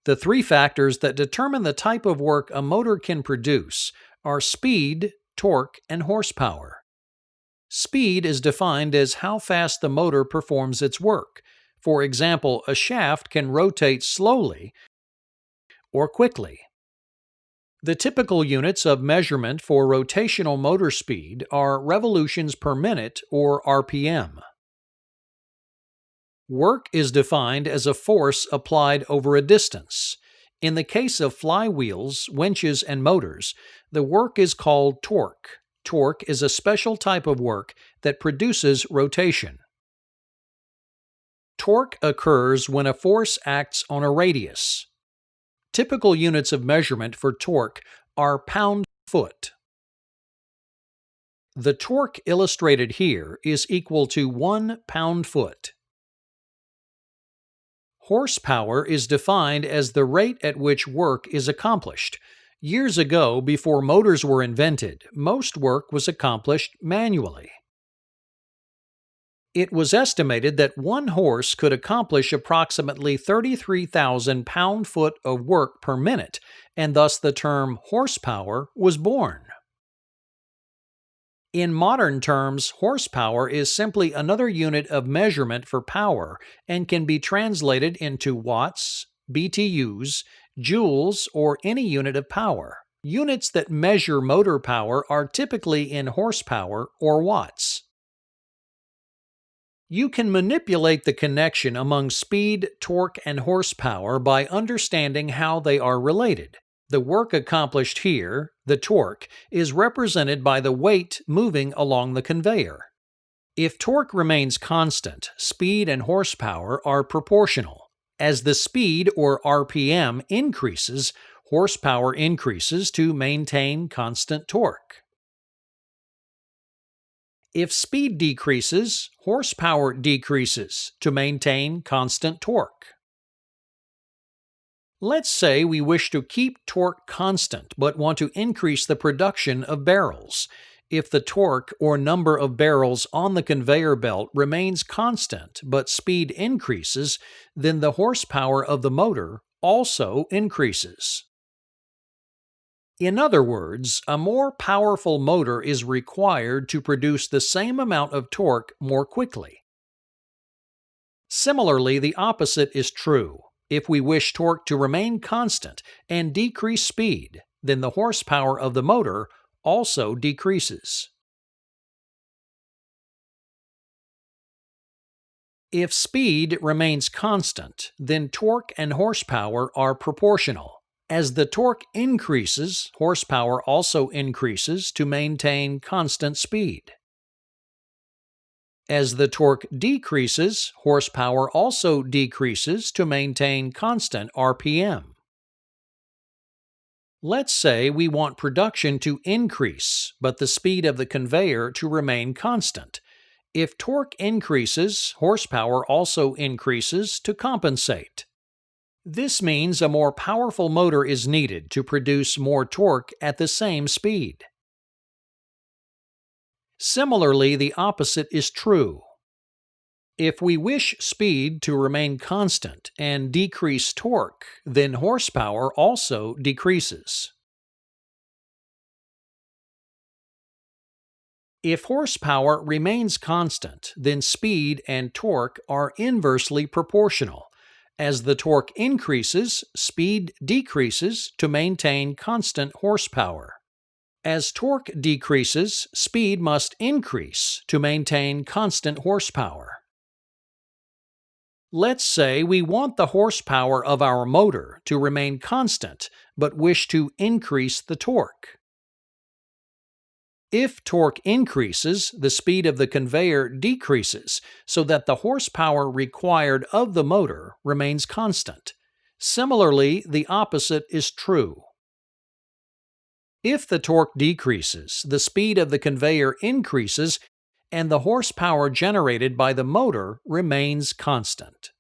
The three factors that determine the type of work a motor can produce are speed, torque, and horsepower. Speed is defined as how fast the motor performs its work. For example, a shaft can rotate slowly or quickly. The typical units of measurement for rotational motor speed are revolutions per minute or RPM. Work is defined as a force applied over a distance. In the case of flywheels, winches, and motors, the work is called torque. Torque is a special type of work that produces rotation. Torque occurs when a force acts on a radius. Typical units of measurement for torque are pound-foot. The torque illustrated here is equal to 1 pound-foot. Horsepower is defined as the rate at which work is accomplished. Years ago, before motors were invented, most work was accomplished manually. It was estimated that one horse could accomplish approximately 33,000 pound-foot of work per minute, and thus the term horsepower was born. In modern terms, horsepower is simply another unit of measurement for power and can be translated into watts, BTUs, joules, or any unit of power. Units that measure motor power are typically in horsepower or watts. You can manipulate the connection among speed, torque, and horsepower by understanding how they are related. The work accomplished here, the torque, is represented by the weight moving along the conveyor. If torque remains constant, speed and horsepower are proportional. As the speed or RPM increases, horsepower increases to maintain constant torque. If speed decreases, horsepower decreases to maintain constant torque. Let's say we wish to keep torque constant but want to increase the production of barrels. If the torque or number of barrels on the conveyor belt remains constant but speed increases, then the horsepower of the motor also increases. In other words, a more powerful motor is required to produce the same amount of torque more quickly. Similarly, the opposite is true. If we wish torque to remain constant and decrease speed, then the horsepower of the motor also decreases. If speed remains constant, then torque and horsepower are proportional. As the torque increases, horsepower also increases to maintain constant speed. As the torque decreases, horsepower also decreases to maintain constant RPM. Let's say we want production to increase, but the speed of the conveyor to remain constant. If torque increases, horsepower also increases to compensate. This means a more powerful motor is needed to produce more torque at the same speed. Similarly, the opposite is true. If we wish speed to remain constant and decrease torque, then horsepower also decreases. If horsepower remains constant, then speed and torque are inversely proportional. As the torque increases, speed decreases to maintain constant horsepower. As torque decreases, speed must increase to maintain constant horsepower. Let's say we want the horsepower of our motor to remain constant, but wish to increase the torque. If torque increases, the speed of the conveyor decreases so that the horsepower required of the motor remains constant. Similarly, the opposite is true. If the torque decreases, the speed of the conveyor increases and the horsepower generated by the motor remains constant.